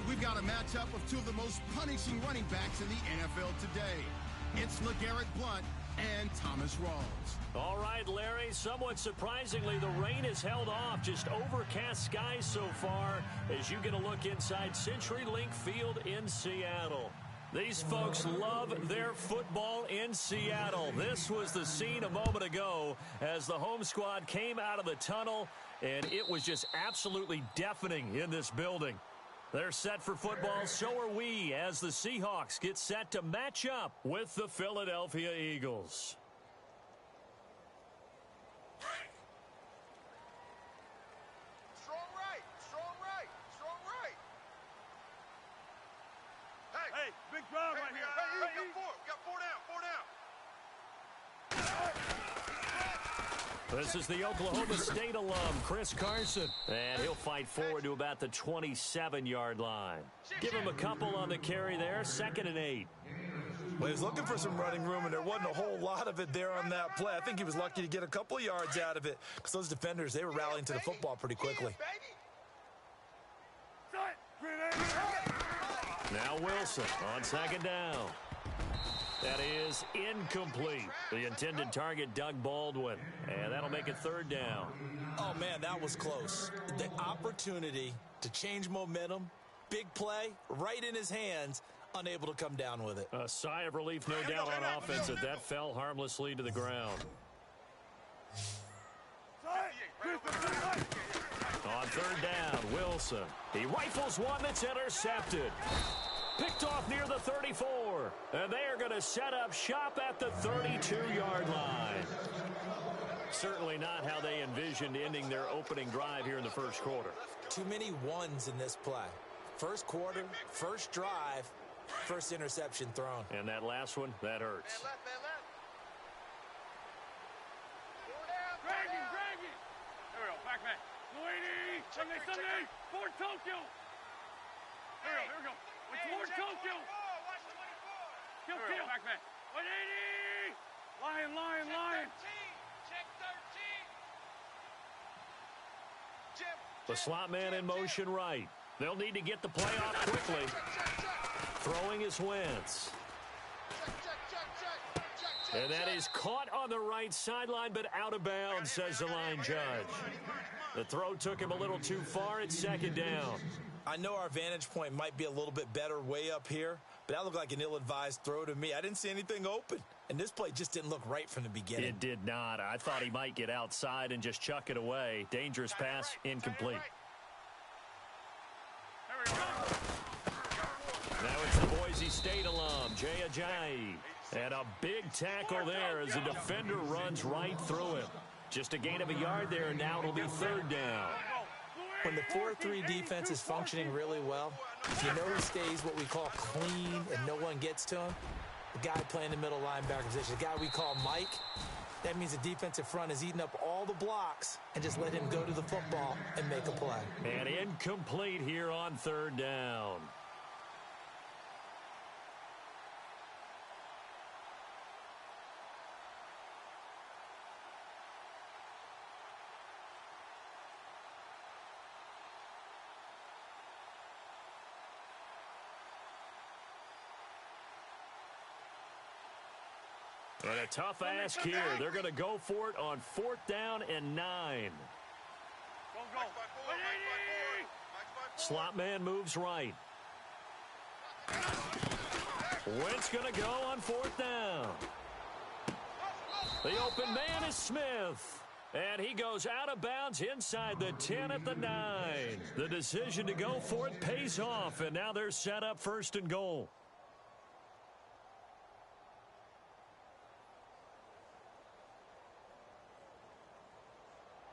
We've got a matchup of two of the most punishing running backs in the NFL today. It's LeGarrette Blount and Thomas Rawls. All right, Larry, somewhat surprisingly, the rain has held off. Just overcast skies so far as you get a look inside CenturyLink Field in Seattle. These folks love their football in Seattle. This was the scene a moment ago as the home squad came out of the tunnel, and it was just absolutely deafening in this building. They're set for football, so are we, as the Seahawks get set to match up with the Philadelphia Eagles. Strong right, strong right, strong right. Hey, big drive right here. Hey, we got four down. This is the Oklahoma State alum, Chris Carson. And he'll fight forward to about the 27-yard line. Give him a couple on the carry there, 2nd and 8. Well, he was looking for some running room, and there wasn't a whole lot of it there on that play. I think he was lucky to get a couple of yards out of it because those defenders, they were rallying to the football pretty quickly. Now Wilson on 2nd down. That is incomplete. The intended target, Doug Baldwin. And that'll make it 3rd down. Oh, man, that was close. The opportunity to change momentum, big play, right in his hands, unable to come down with it. A sigh of relief, no doubt, on offense as that fell harmlessly to the ground. On 3rd down, Wilson. He rifles one that's intercepted. Picked off near the 34. And they are going to set up shop at the 32-yard line. Certainly not how they envisioned ending their opening drive here in the first quarter. Too many ones in this play. First quarter, first drive, first interception thrown. And that last one, that hurts. Man left. Drag him. There we go, back. Luigi, Sunday, Fort Tokyo. Here we go. It's Fort Tokyo. Watch the 24. Kill, back. 180. Lion. Check 13. The slot man in motion right. They'll need to get the play off quickly. Throwing is Wentz. And that is caught on the right sideline, but out of bounds, says the line judge. The throw took him a little too far. It's 2nd down. I know our vantage point might be a little bit better way up here, but that looked like an ill-advised throw to me. I didn't see anything open, and this play just didn't look right from the beginning. It did not. I thought he might get outside and just chuck it away. Dangerous pass, incomplete. Now it's the Boise State alum, Jay Ajayi. And a big tackle there as the defender runs right through him. Just a gain of a yard there, and now it'll be 3rd down. When the 4-3 defense is functioning really well, you know who stays what we call clean and no one gets to him? The guy playing the middle linebacker position, the guy we call Mike. That means the defensive front is eating up all the blocks and just let him go to the football and make a play. And incomplete here on 3rd down. And a tough ask here. They're going to go for it on 4th down and 9. Go. Slot man moves right. Wentz going to go on 4th down. The open man is Smith. And he goes out of bounds inside the 10 at the 9. The decision to go for it pays off, and now they're set up 1st and goal.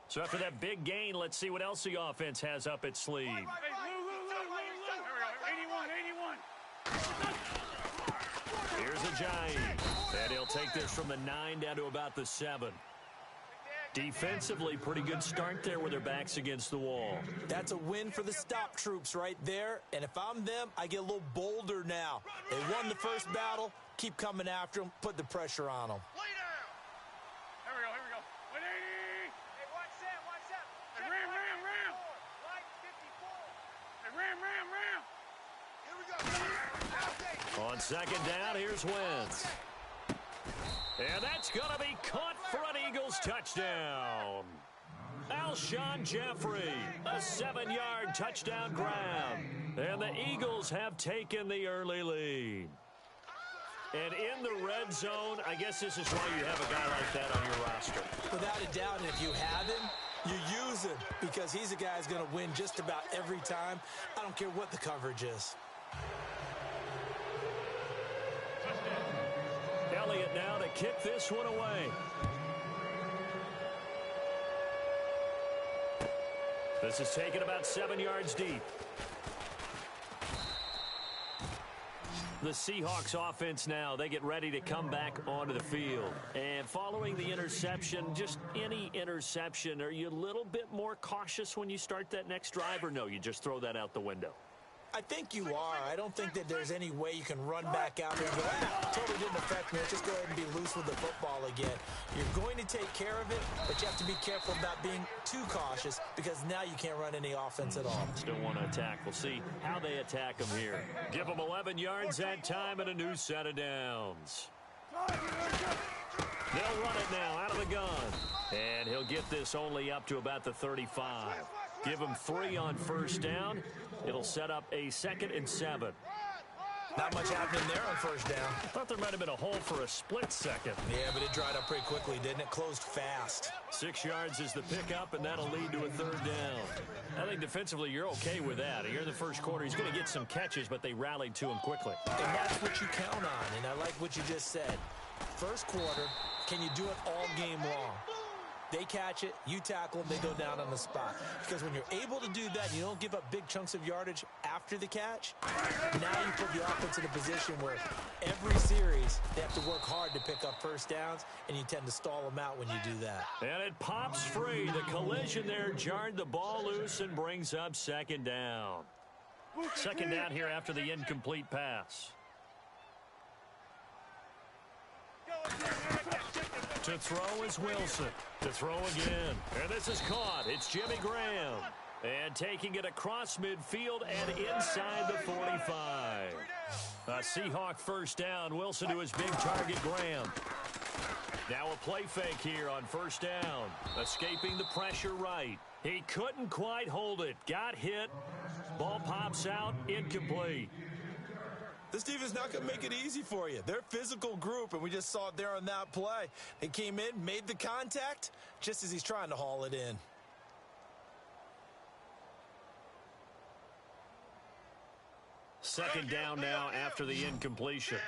So after that big gain, let's see what else the offense has up its sleeve. Hey, Lou. Here we go. 81. Here's Ajayi. And he'll take this from the 9 down to about the 7. Defensively, pretty good start there with their backs against the wall. That's a win for the stop troops right there. And if I'm them, I get a little bolder now. They won the first battle. Keep coming after them. Put the pressure on them. Lay down. Here we go. 180. Hey, watch that. Hey, ram. Right 54. Hey, ram. On second down, here's Wentz. And that's going to be caught for an Eagles touchdown. Alshon Jeffrey, a 7-yard touchdown grab. And the Eagles have taken the early lead. And in the red zone, I guess this is why you have a guy like that on your roster. Without a doubt, and if you have him, you use him because he's a guy who's going to win just about every time. I don't care what the coverage is. Elliott now to kick this one away. This is taken about 7 yards deep. The Seahawks offense now, they get ready to come back onto the field. And following the interception, just any interception, are you a little bit more cautious when you start that next drive, or no, you just throw that out the window? I think you are. I don't think that there's any way you can run back out there and go, totally didn't affect me. Let's just go ahead and be loose with the football again. You're going to take care of it, but you have to be careful about being too cautious because now you can't run any offense at all. Still want to attack. We'll see how they attack them here. Give them 11 yards that time and a new set of downs. They'll run it now out of the gun. And he'll get this only up to about the 35. Give him 3 on first down. It'll set up a 2nd and 7. Not much happening there on first down. I thought there might have been a hole for a split second. Yeah, but it dried up pretty quickly, didn't it? Closed fast. 6 yards is the pickup, and that'll lead to a 3rd down. I think defensively you're okay with that. Here in the first quarter, he's going to get some catches, but they rallied to him quickly. And that's what you count on, and I like what you just said. First quarter, can you do it all game long? They catch it, you tackle them, they go down on the spot. Because when you're able to do that, you don't give up big chunks of yardage after the catch. Now you put the offense in a position where every series they have to work hard to pick up first downs, and you tend to stall them out when you do that. And it pops free. The collision there jarred the ball loose and brings up 2nd down. 2nd down here after the incomplete pass. To throw is Wilson. To throw again. And this is caught. It's Jimmy Graham. And taking it across midfield and inside the 45. A Seahawk first down. Wilson to his big target, Graham. Now a play fake here on first down. Escaping the pressure right. He couldn't quite hold it. Got hit. Ball pops out. Incomplete. This defense is not going to make it easy for you. They're a physical group, and we just saw it there on that play. They came in, made the contact, just as he's trying to haul it in. Second down now after the incompletion.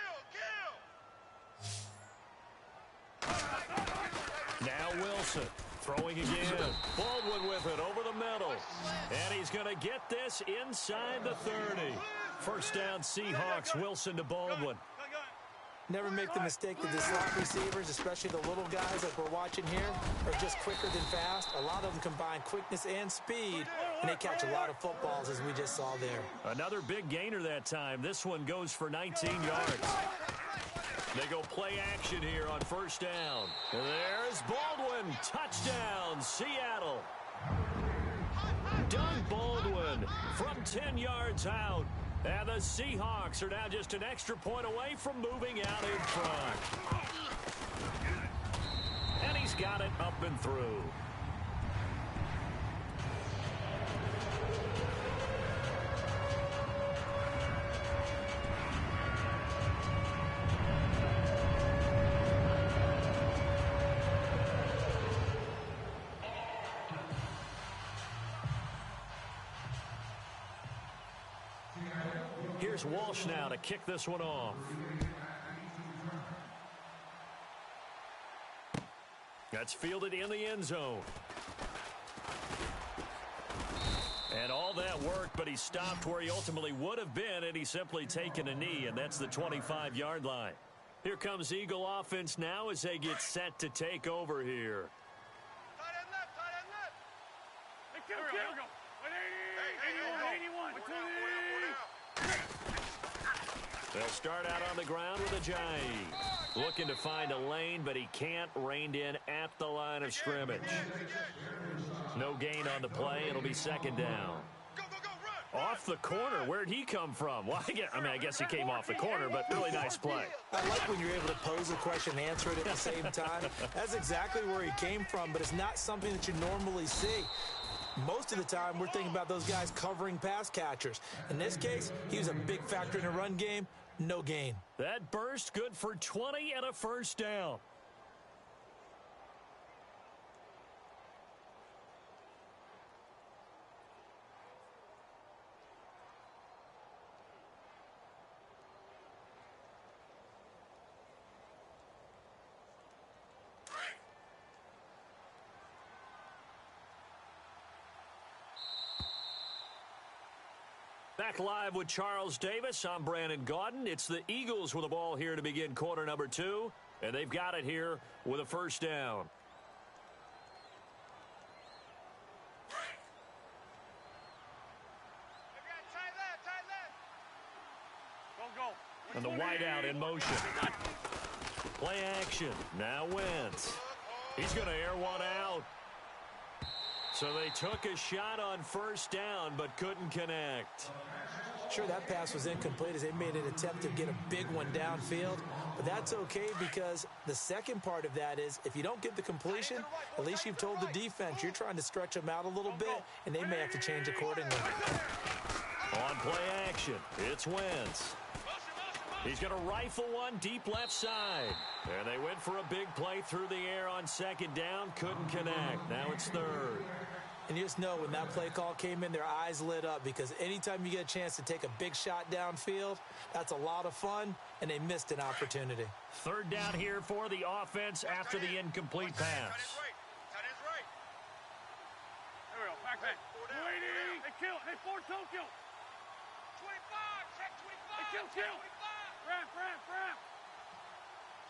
Now Wilson throwing again. Baldwin with it over the middle. And he's going to get this inside the 30. First down, Seahawks. Wilson to Baldwin. Never make the mistake that the slot receivers, especially the little guys like we're watching here, are just quicker than fast. A lot of them combine quickness and speed, and they catch a lot of footballs, as we just saw there. Another big gainer that time. This one goes for 19 yards. They go play action here on first down. There's Baldwin. Touchdown, Seattle. Doug Baldwin from 10 yards out. And the Seahawks are now just an extra point away from moving out in front. And he's got it up and through. Here's Walsh now to kick this one off. That's fielded in the end zone. And all that work, but he stopped where he ultimately would have been, and he's simply taken a knee, and that's the 25-yard line. Here comes Eagle offense now as they get set to take over here. Tight end left, tight end left. Hey, kill. Here we go. 81. They'll start out on the ground with Ajayi. Looking to find a lane, but he can't. Reined in at the line of scrimmage. No gain on the play. It'll be second down. Go, go, go, run. Off the corner. Where'd he come from? Well, I guess he came off the corner, but really nice play. I like when you're able to pose a question and answer it at the same time. That's exactly where he came from, but it's not something that you normally see. Most of the time, we're thinking about those guys covering pass catchers. In this case, he was a big factor in the run game. No gain. That burst good for 20 and a first down. Back live with Charles Davis. I'm Brandon Gaudin. It's the Eagles with the ball here to begin quarter number 2, and they've got it here with a first down. And the wideout in motion. Play action. Now Wentz. He's going to air one out. So they took a shot on first down, but couldn't connect. Sure, that pass was incomplete as they made an attempt to get a big one downfield. But that's okay because the second part of that is if you don't get the completion, at least you've told the defense you're trying to stretch them out a little bit, and they may have to change accordingly. On play action, it's Wentz. He's going to rifle one deep left side. And they went for a big play through the air on second down. Couldn't connect. Now it's third. And you just know when that play call came in, their eyes lit up because anytime you get a chance to take a big shot downfield, that's a lot of fun, and they missed an opportunity. Third down here for the offense after the incomplete pass. There we go. Back. Hey, kill. Hey, Ford Tokyo. 25. Check 25. Hey, kill. Ramp.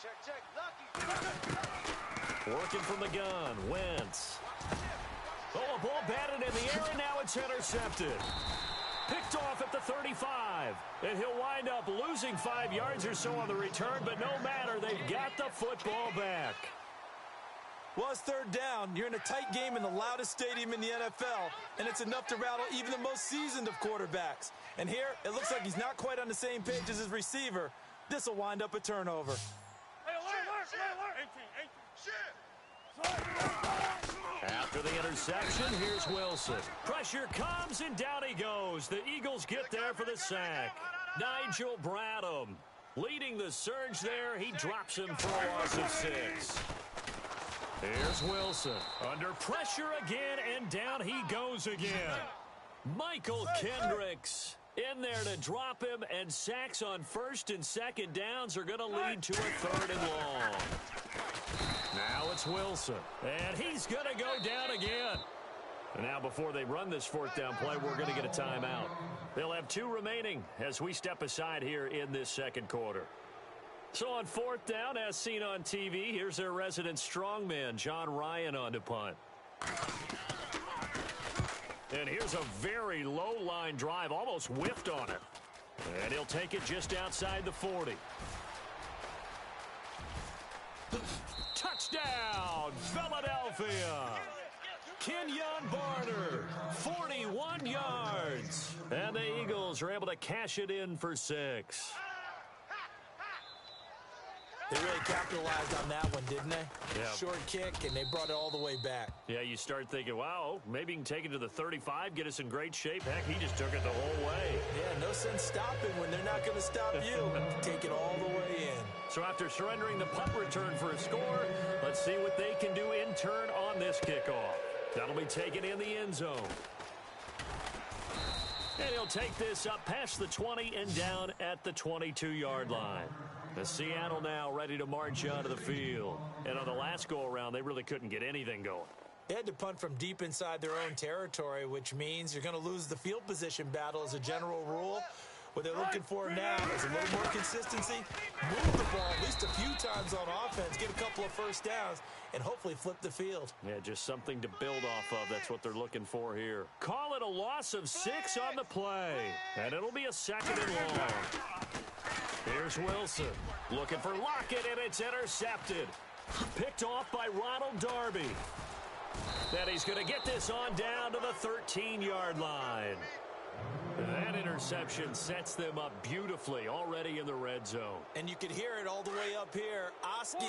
Check. Lucky. Working from the gun. Wentz. Oh, a ball batted in the air, and now it's intercepted. Picked off at the 35. And he'll wind up losing 5 yards or so on the return, but no matter, they've got the football back. Well, it's third down. You're in a tight game in the loudest stadium in the NFL, and it's enough to rattle even the most seasoned of quarterbacks. And here, it looks like he's not quite on the same page as his receiver. This will wind up a turnover. Hey, alert. 18. After the interception, here's Wilson. Pressure comes, and down he goes. The Eagles get there for the sack. Nigel Bradham leading the surge there. He drops him for a loss of 6. Here's Wilson. Under pressure again, and down he goes again. Michael Kendricks in there to drop him, and sacks on first and second downs are going to lead to a third and long. Now it's Wilson, and he's going to go down again. And now before they run this fourth down play, we're going to get a timeout. They'll have 2 remaining as we step aside here in this second quarter. So on fourth down, as seen on TV, here's their resident strongman, John Ryan, on to punt. And here's a very low-line drive, almost whiffed on it. And he'll take it just outside the 40. Touchdown, Philadelphia! Kenyon Barner, 41 yards. And the Eagles are able to cash it in for 6. They really capitalized on that one, didn't they? Yeah. Short kick, and they brought it all the way back. Yeah, you start thinking, wow, maybe you can take it to the 35, get us in great shape. Heck, he just took it the whole way. Yeah, no sense stopping when they're not going to stop you. Take it all the way in. So after surrendering the punt return for a score, let's see what they can do in turn on this kickoff. That'll be taken in the end zone. And he'll take this up past the 20 and down at the 22-yard line. The Seattle now ready to march onto the field. And on the last go-around, they really couldn't get anything going. They had to punt from deep inside their own territory, which means you're going to lose the field position battle as a general rule. What they're looking for now is a little more consistency, move the ball at least a few times on offense, get a couple of first downs, and hopefully flip the field. Yeah, just something to build off of. That's what they're looking for here. Call it a loss of 6 on the play, and it'll be a second and long. Here's Wilson looking for Lockett, and it's intercepted. Picked off by Ronald Darby. Then he's going to get this on down to the 13-yard line. interception sets them up beautifully already in the red zone. And you could hear it all the way up here. Oski,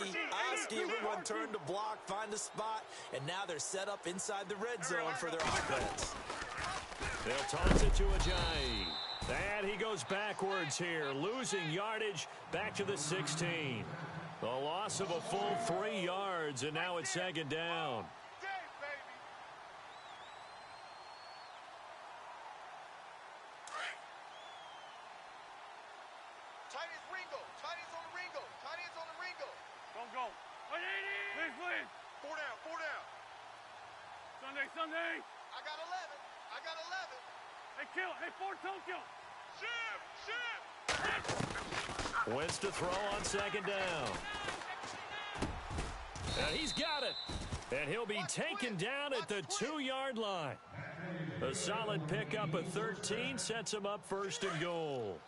everyone turned to block, find a spot, and now they're set up inside the red zone for their offense. They'll toss it to Ajayi. And he goes backwards here, losing yardage back to the 16. The loss of a full 3 yards, and now it's second down. Sunday. I got 11. Hey, kill. Hey, Fort Tokyo. Ship. Wentz to throw on second down. And he's got it. And he'll be taken down at the 2-yard line. A solid pickup of 13 sets him up first and goal.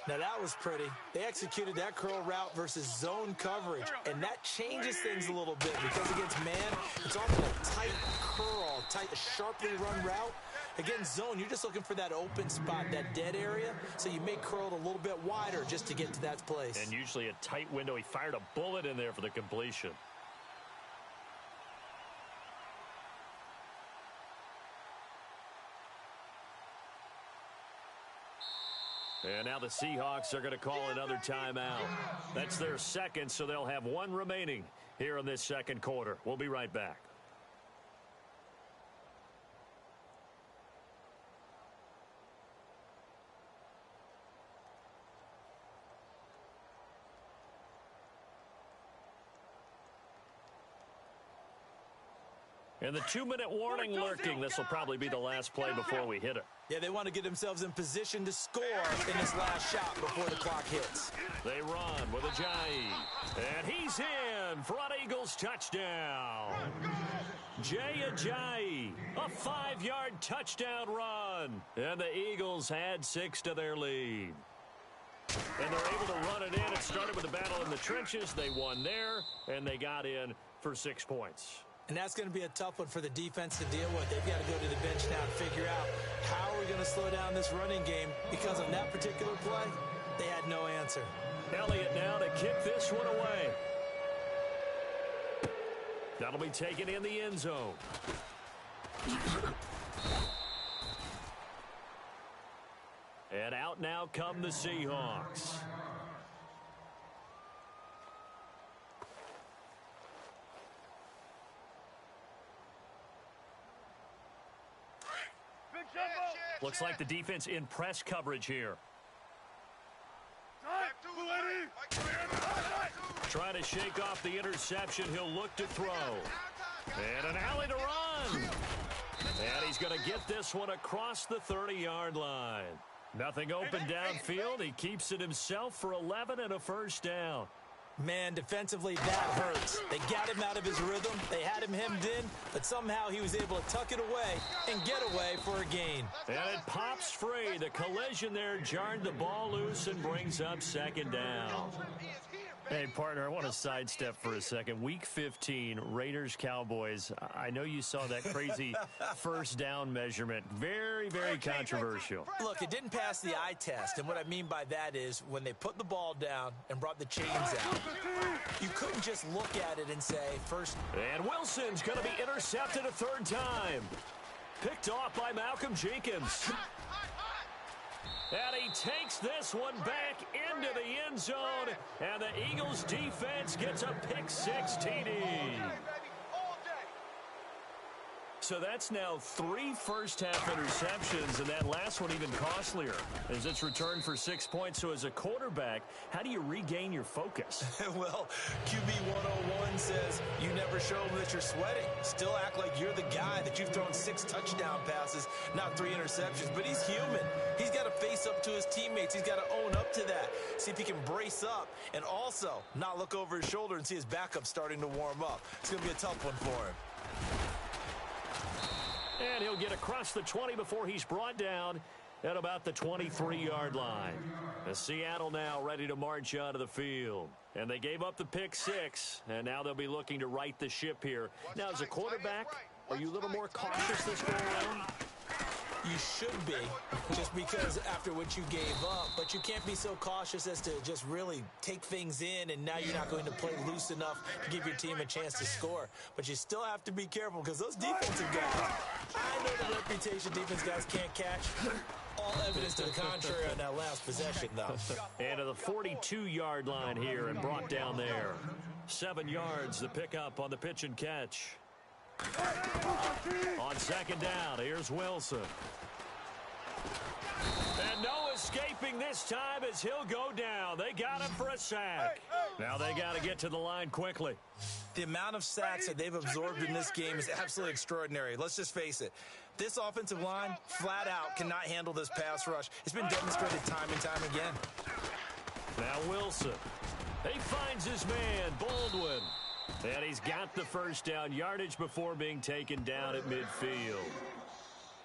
Now, that was pretty. They executed that curl route versus zone coverage, and that changes things a little bit because against man, it's often a tight curl, a sharply run route. Against zone, you're just looking for that open spot, that dead area, so you may curl it a little bit wider just to get to that place. And usually a tight window. He fired a bullet in there for the completion. And now the Seahawks are going to call another timeout. That's their second, so they'll have 1 remaining here in this second quarter. We'll be right back. And the 2-minute warning lurking. This will probably be the last play before we hit it. Yeah, they want to get themselves in position to score in this last shot before the clock hits. They run with Ajayi. And he's in for an Eagles touchdown. Jay Ajayi, a 5-yard touchdown run. And the Eagles add 6 to their lead. And they're able to run it in. It started with a battle in the trenches. They won there, and they got in for 6 points. And that's going to be a tough one for the defense to deal with. They've got to go to the bench now and figure out how are we going to slow down this running game, because on that particular play, they had no answer. Elliott now to kick this one away. That'll be taken in the end zone. And out now come the Seahawks. Looks like the defense in press coverage here. Trying to shake off the interception. He'll look to throw. And an alley to run. And he's going to get this one across the 30-yard line. Nothing open downfield. He keeps it himself for 11 and a first down. Man, defensively, that hurts. They got him out of his rhythm. They had him hemmed in, but somehow he was able to tuck it away and get away for a gain. And it pops free. The collision there jarred the ball loose and brings up second down. Hey, partner, I want to sidestep for a second. Week 15, Raiders-Cowboys. I know you saw that crazy first down measurement. Very, very controversial. Look, it didn't pass the eye test, and what I mean by that is when they put the ball down and brought the chains out, you couldn't just look at it and say, first. And Wilson's going to be intercepted a 3rd time. Picked off by Malcolm Jenkins. And he takes this one back into the end zone. And the Eagles defense gets a pick-6 TD. So that's now 3 first-half interceptions, and that last one even costlier as it's returned for 6 points. So as a quarterback, how do you regain your focus? Well, QB 101 says you never show them that you're sweating. Still act like you're the guy, that you've thrown 6 touchdown passes, not 3 interceptions. But he's human. He's got to face up to his teammates. He's got to own up to that. See if he can brace up and also not look over his shoulder and see his backup starting to warm up. It's going to be a tough one for him. And he'll get across the 20 before he's brought down at about the 23-yard line. The Seattle now ready to march onto the field. And they gave up the pick-6, and now they'll be looking to right the ship here. Now, as a quarterback, are you a little more cautious this go around? You should be, just because after what you gave up, but you can't be so cautious as to just really take things in, and now you're not going to play loose enough to give your team a chance to score. But you still have to be careful, because those defensive guys, I know the reputation defense guys can't catch. All evidence to the contrary on that last possession, though. And to the 42-yard line here and brought down there. 7 yards, the pickup on the pitch and catch. On second down, here's Wilson. And no escaping this time as he'll go down. They got him for a sack. Now they got to get to the line quickly. The amount of sacks that they've absorbed in this game is absolutely extraordinary. Let's just face it. This offensive line, flat out, cannot handle this pass rush. It's been demonstrated time and time again. Now Wilson. He finds his man, Baldwin. And he's got the first down yardage before being taken down at midfield.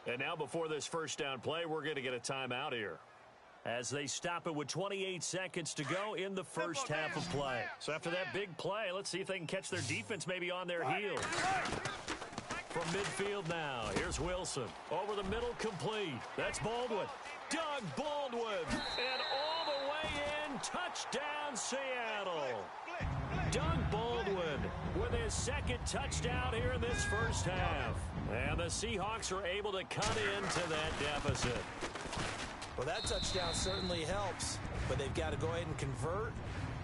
And now before this first down play, we're going to get a timeout here, as they stop it with 28 seconds to go in the first half of play. So after that big play, let's see if they can catch their defense maybe on their heels. From midfield now, here's Wilson. Over the middle, complete. That's Baldwin. Doug Baldwin. And all the way in, touchdown Seattle. Doug Baldwin with his second touchdown here in this first half. And the Seahawks are able to cut into that deficit. Well, that touchdown certainly helps, but they've got to go ahead and convert,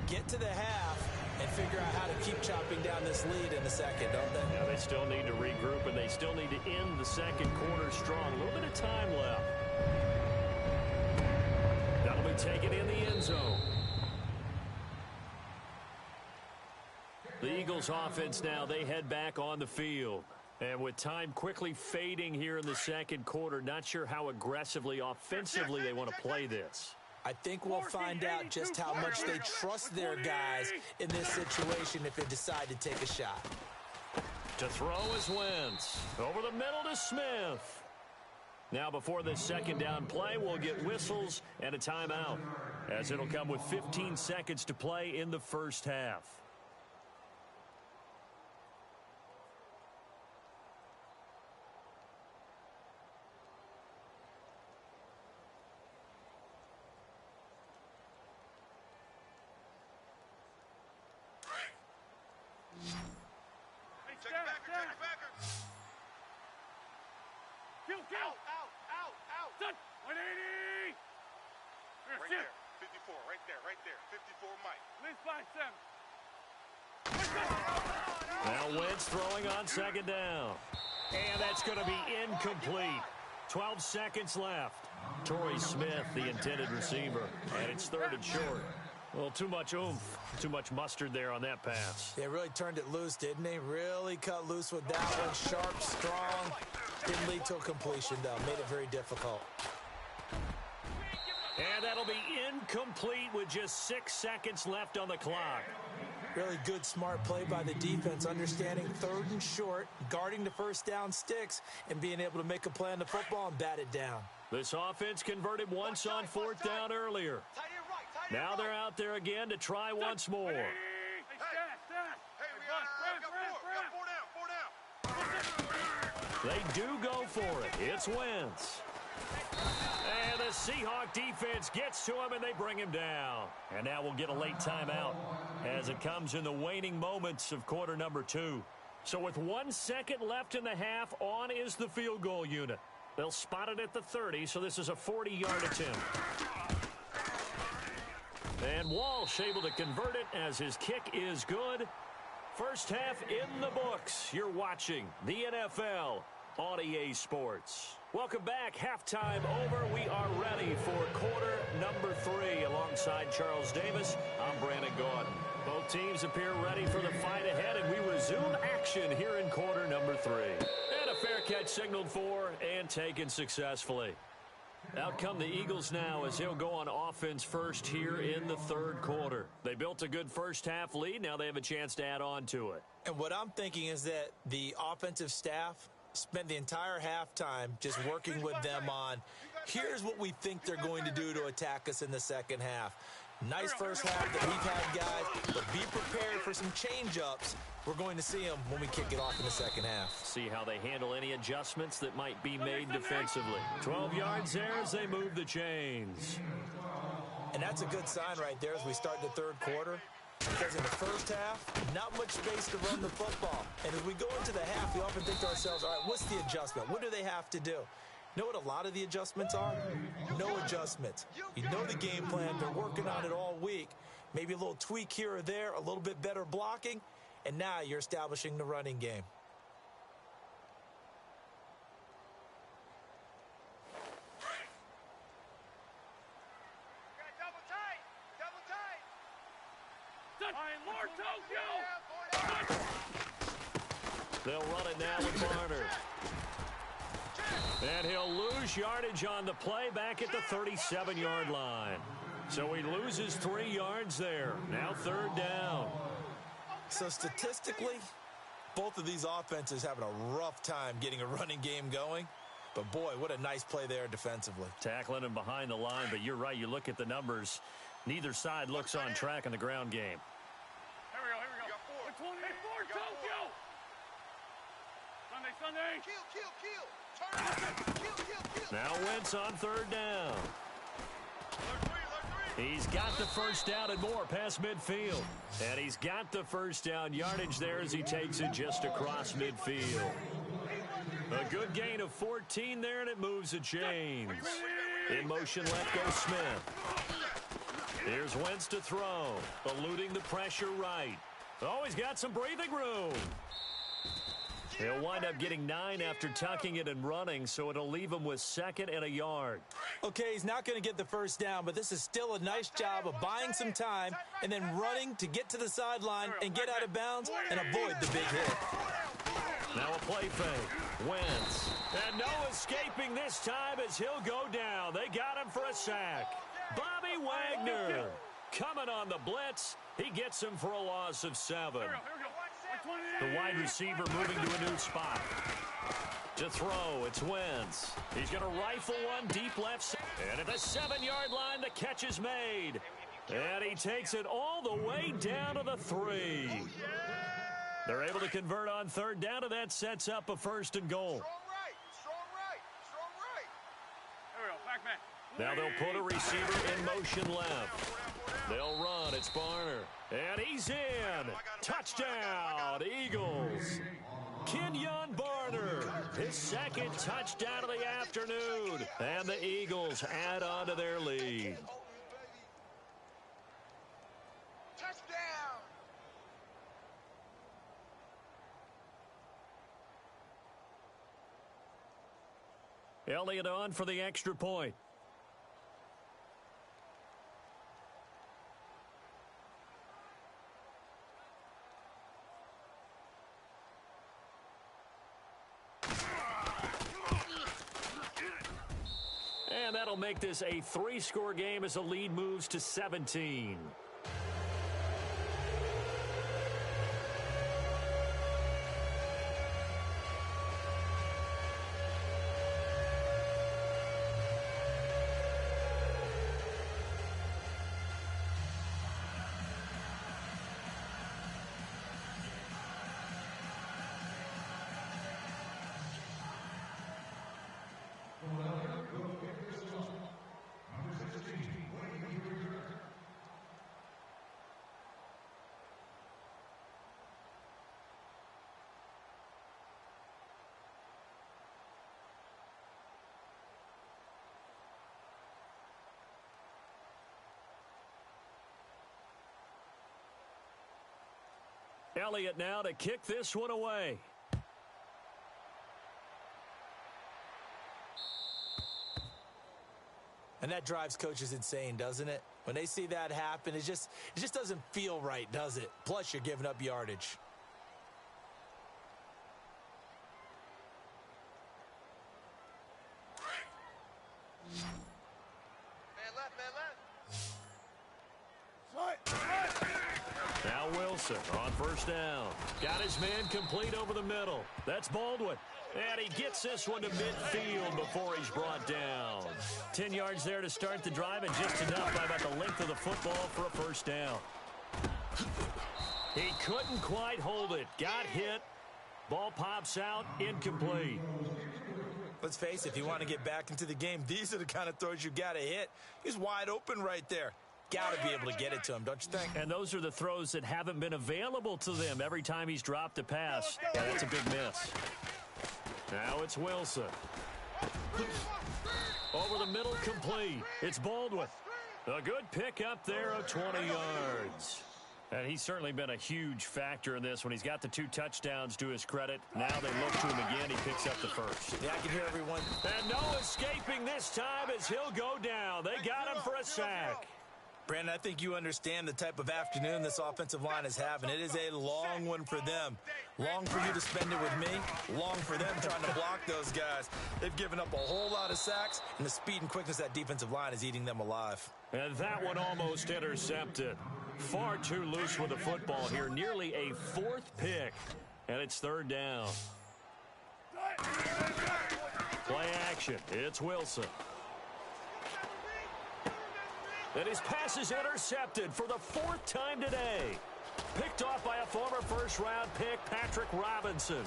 get to the half, and figure out how to keep chopping down this lead in the second, don't they? Yeah, they still need to regroup, and they still need to end the second quarter strong. A little bit of time left. That'll be taken in the end zone. The Eagles offense now, they head back on the field. And with time quickly fading here in the second quarter, not sure how aggressively, offensively they want to play this. I think we'll find out just how much they trust their guys in this situation if they decide to take a shot. To throw is Wentz. Over the middle to Smith. Now before this second down play, we'll get whistles and a timeout, as it'll come with 15 seconds to play in the first half. Out. 180. Right there. 54, Mike. At least 5-7. Now Wentz throwing on second down. And that's going to be incomplete. 12 seconds left. Torrey Smith, the intended receiver. And it's third and short. Well, too much oomph, too much mustard there on that pass. They really turned it loose, didn't they? Really cut loose with that one. Sharp, strong. Didn't lead to a completion, though. Made it very difficult. And that'll be incomplete with just 6 seconds left on the clock. Really good, smart play by the defense, understanding third and short, guarding the first down sticks, and being able to make a play on the football and bat it down. This offense converted once on fourth down earlier. Now they're out there again to try once more. Hey, we got 4 down. They do go for it. It's Wentz. And the Seahawk defense gets to him, and they bring him down. And now we'll get a late timeout as it comes in the waning moments of quarter number 2. So with 1 second left in the half, on is the field goal unit. They'll spot it at the 30, so this is a 40-yard attempt. And Walsh able to convert it as his kick is good. First half in the books. You're watching the NFL on EA Sports. Welcome back. Halftime over. We are ready for quarter number 3. Alongside Charles Davis, I'm Brandon Gordon. Both teams appear ready for the fight ahead, and we resume action here in quarter number 3. And a fair catch signaled for and taken successfully. Out come the Eagles now as they'll go on offense first here in the third quarter. They built a good first half lead. Now they have a chance to add on to it. And what I'm thinking is that the offensive staff spent the entire halftime just working with them on, here's what we think they're going to do to attack us in the second half. Nice first half that we've had, guys, but be prepared for some change-ups. We're going to see them when we kick it off in the second half. See how they handle any adjustments that might be made defensively. 12 yards there as they move the chains. And that's a good sign right there as we start the third quarter. Because in the first half, not much space to run the football. And as we go into the half, we often think to ourselves, all right, what's the adjustment? What do they have to do? You know what a lot of the adjustments are? No adjustments. You know the game plan. They're working on it all week. Maybe a little tweak here or there, a little bit better blocking, and now you're establishing the running game. They'll run it now with Barner. And he'll lose yardage on the play back at the 37-yard line. So he loses 3 yards there. Now third down. So statistically, both of these offenses having a rough time getting a running game going. But, boy, what a nice play there defensively. Tackling him behind the line, but you're right. You look at the numbers. Neither side looks on track in the ground game. Here we go. 24, Tokyo. Sunday. Kill. Now Wentz on third down. He's got the first down and more past midfield. And he's got the first down yardage there as he takes it just across midfield. A good gain of 14 there, and it moves the chains. In motion left goes Smith. Here's Wentz to throw. Eluding the pressure right. Oh, he's got some breathing room. He'll wind up getting 9 after tucking it and running, so it'll leave him with 2nd and a yard. Okay, he's not going to get the first down, but this is still a nice job of buying some time and then running to get to the sideline and get out of bounds and avoid the big hit. Now a play fake. Wentz. And no escaping this time as he'll go down. They got him for a sack. Bobby Wagner coming on the blitz. He gets him for a loss of 7. The wide receiver moving to a new spot. To throw, it's Wentz. He's going to rifle one deep left. And at the 7-yard line, the catch is made. And he takes it all the way down to the 3. They're able to convert on third down, and that sets up a 1st and goal. Strong right. Here we go. Back man. Now they'll put a receiver in motion left. They'll run. It's Barner. And he's in. Touchdown, Eagles. Kenyon Barner, his 2nd touchdown of the afternoon. And the Eagles add on to their lead. Touchdown. Elliott on for the extra point. And that'll make this a 3-score game as the lead moves to 17. Elliott now to kick this one away. And that drives coaches insane, doesn't it? When they see that happen, it just doesn't feel right, does it? Plus, you're giving up yardage. Now Wilson on first down. Got his man complete over the middle. That's Baldwin. And he gets this one to midfield before he's brought down. 10 yards there to start the drive, and just enough by about the length of the football for a first down. He couldn't quite hold it. Got hit. Ball pops out, incomplete. Let's face it, if you want to get back into the game, these are the kind of throws you got to hit. He's wide open right there. Got to be able to get it to him, don't you think? And those are the throws that haven't been available to them every time he's dropped a pass. Yeah, that's a big miss. Now it's Wilson. Over the middle, complete. It's Baldwin. A good pickup there of 20 yards. And he's certainly been a huge factor in this when he's got the 2 touchdowns to his credit. Now they look to him again. He picks up the first. Yeah, I can hear everyone. And no escaping this time as he'll go down. They got him for a sack. Brandon, I think you understand the type of afternoon this offensive line is having. It is a long one for them. Long for you to spend it with me. Long for them trying to block those guys. They've given up a whole lot of sacks, and the speed and quickness of that defensive line is eating them alive. And that one almost intercepted. Far too loose with the football here. Nearly a 4th pick. And it's 3rd down. Play action. It's Wilson. And his pass is intercepted for the 4th time today. Picked off by a former first-round pick, Patrick Robinson.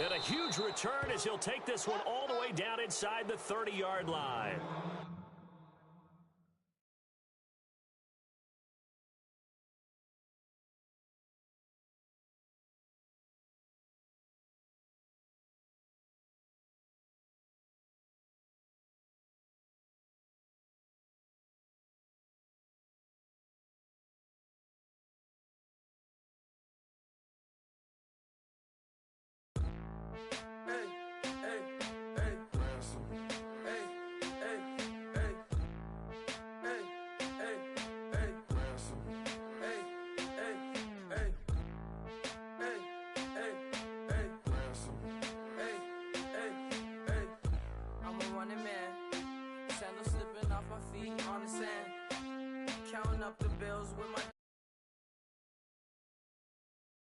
And a huge return as he'll take this one all the way down inside the 30-yard line. Sandals slipping off my feet on the sand. Counting up the bills with my